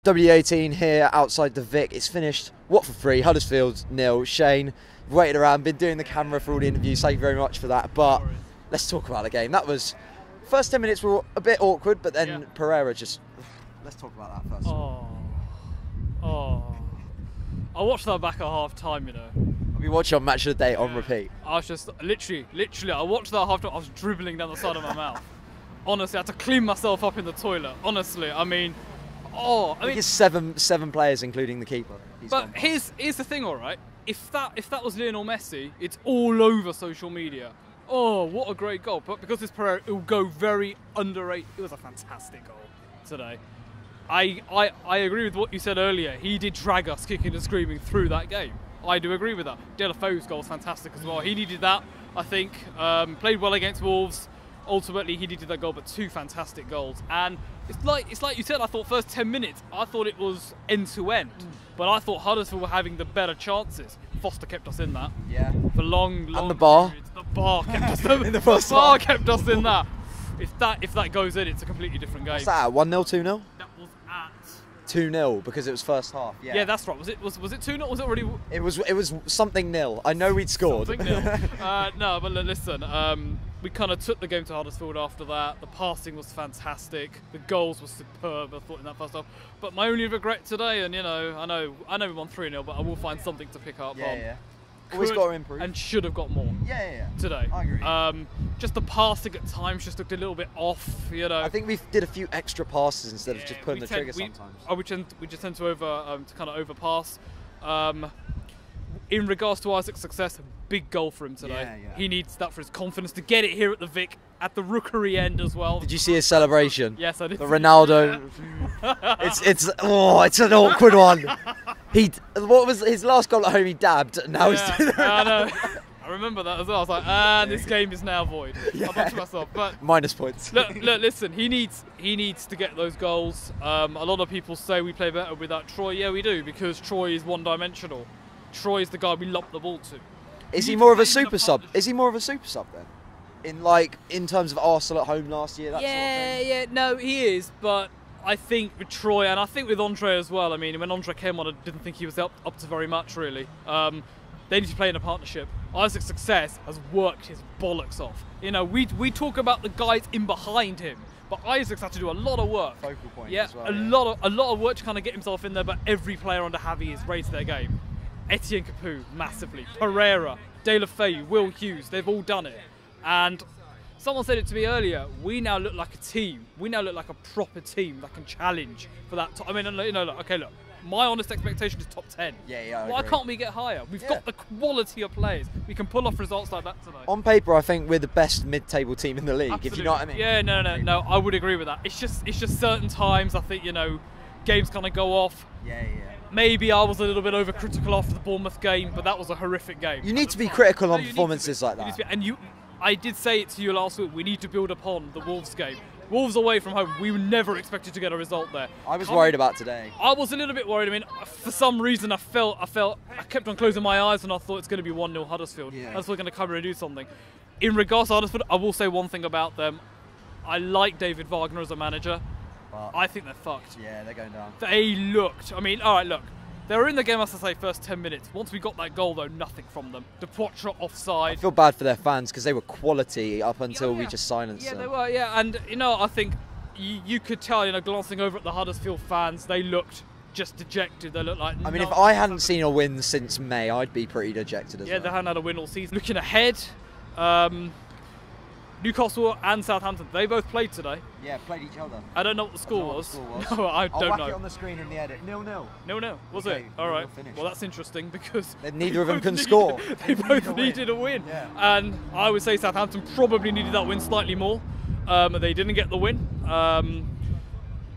W18 here outside the Vic. It's finished. Watford 3, Huddersfield 0. Shane, you've waited around, been doing the camera for all the interviews. Thank you very much for that. But let's talk about the game. That was first 10 minutes were a bit awkward, but then Pereira just. Let's talk about that first. I watched that back at half time, you know. I've been watching on Match of the Day on repeat. I was just literally, I watched that half time. I was dribbling down the side of my mouth. Honestly, I had to clean myself up in the toilet. Honestly, I mean, I mean, it's seven players, including the keeper. But here's the thing, all right. If that was Lionel Messi, it's all over social media. Oh, what a great goal! But because it's Pereira, it will go very underrated. It was a fantastic goal today. I agree with what you said earlier. He did drag us kicking and screaming through that game. I do agree with that. Deulofeu's goal was fantastic as well. He needed that, I think. Played well against Wolves. Ultimately, he needed that goal, but two fantastic goals. And it's like you said. I thought first 10 minutes, I thought it was end to end, but I thought Huddersfield were having the better chances. Foster kept us in that. Yeah. For long and the bar. periods. The bar kept us in the first. The bar kept us in that. If that goes in, it's a completely different game. What's that? 1-0, 2-0? That was at 2-0 because it was first half. Yeah, that's right. Was it 2-0? Was it already? It was something nil. I know we'd scored. Something nil. No, but listen. We kind of took the game to Huddersfield after that. The passing was fantastic. The goals were superb, I thought, in that first half. But my only regret today, and you know, I know we won 3-0, but I will find something to pick up on. Yeah. Always got to improve. And should have got more. Yeah. Today. I agree. Just the passing at times just looked a little bit off, you know. I think we did a few extra passes instead of just pulling the trigger sometimes. We just tend to kind of overpass. In regards to Isaac's success, big goal for him today. Yeah. He needs that for his confidence to get it here at the Vic at the Rookery end as well. Did you see his celebration? Yes, I did. The Ronaldo. It's an awkward one. What was his last goal at home? He dabbed. Now he's doing the I remember that as well. I was like, and this game is now void. I thought to myself, but minus points. Look, listen. He needs to get those goals. A lot of people say we play better without Troy. Yeah, we do, because Troy is one-dimensional. Troy is the guy we lump the ball to. Is he more of a super sub? Is he more of a super sub then? In terms of Arsenal at home last year? That sort of thing? No, he is. But I think with Troy, and I think with Andre as well. I mean, when Andre came on, I didn't think he was up to very much really. They need to play in a partnership. Isaac's success has worked his bollocks off. You know, we talk about the guys in behind him, but Isaac's had to do a lot of work. Focal point. Yeah, as well, a lot of work to kind of get himself in there. But every player under Javi has raised their game. Etienne Capoue, massively. Pereira, Deulofeu, Will Hughes, they've all done it. And someone said it to me earlier, we now look like a team. We now look like a proper team that can challenge for that. I mean, you know, look, my honest expectation is top 10. Yeah. Why can't we get higher? We've got the quality of players. We can pull off results like that today. On paper, I think we're the best mid-table team in the league, Absolutely. if you know what I mean. Yeah, no, I would agree with that. It's just certain times, I think, you know, games kind of go off. Yeah. Maybe I was a little bit overcritical after the Bournemouth game, but that was a horrific game. You need to be critical on performances like that. I did say it to you last week, we need to build upon the Wolves game. Wolves away from home, we were never expected to get a result there. I was worried about today. I was a little bit worried. I mean, for some reason I kept on closing my eyes and I thought it's going to be 1-0 Huddersfield. That's we're going to come here and do something. In regards to Huddersfield, I will say one thing about them. I like David Wagner as a manager. I think they're fucked. Yeah, they're going down. They looked, I mean, alright, look. They were in the game, as I say, first 10 minutes. Once we got that goal, though, nothing from them. The Poitras offside. I feel bad for their fans because they were quality up until we just silenced them. Yeah, they were, and, you know, I think you could tell, you know, glancing over at the Huddersfield fans, they looked just dejected. They looked like... I mean, if I hadn't seen a win since May, I'd be pretty dejected as well. Yeah, they hadn't had a win all season. Looking ahead, Newcastle and Southampton, they both played today. Yeah, played each other. I don't know what the score was. No, I don't know. I'll whack it on the screen in the edit. 0-0. 0-0, was it? All right. Well, that's interesting because neither of them can score. They both needed a win. Yeah. And I would say Southampton probably needed that win slightly more. They didn't get the win.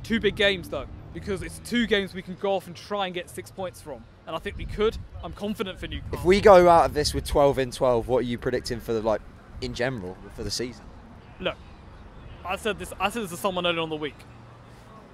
Two big games, though, because it's two games we can go off and try and get 6 points from. And I think we could. I'm confident for Newcastle. If we go out of this with 12 in 12, what are you predicting for in general for the season? Look, I said this to someone earlier on the week.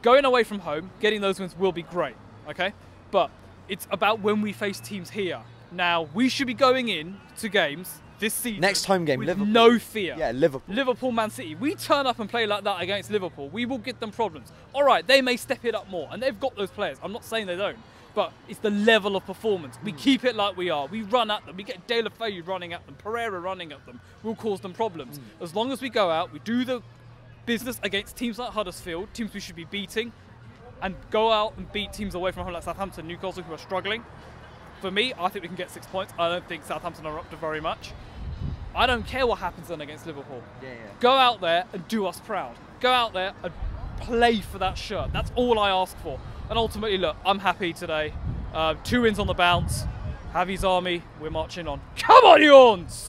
Going away from home, getting those wins will be great, okay? But it's about when we face teams here. Now, we should be going in to games this season. Next home game, with Liverpool. No fear. Yeah, Liverpool. Liverpool, Man City. We turn up and play like that against Liverpool, we will give them problems. All right, they may step it up more, and they've got those players. I'm not saying they don't, but it's the level of performance. We keep it like we are. We run at them. We get De La Feu running at them, Pereira running at them. We'll cause them problems. As long as we go out, we do the business against teams like Huddersfield, teams we should be beating, and go out and beat teams away from home like Southampton, Newcastle, who are struggling. For me, I think we can get 6 points. I don't think Southampton are up to very much. I don't care what happens then against Liverpool. Go out there and do us proud. Go out there and play for that shirt. That's all I ask for. And ultimately, look, I'm happy today. 2 wins on the bounce. Javi's army, we're marching on. Come on, Yawns!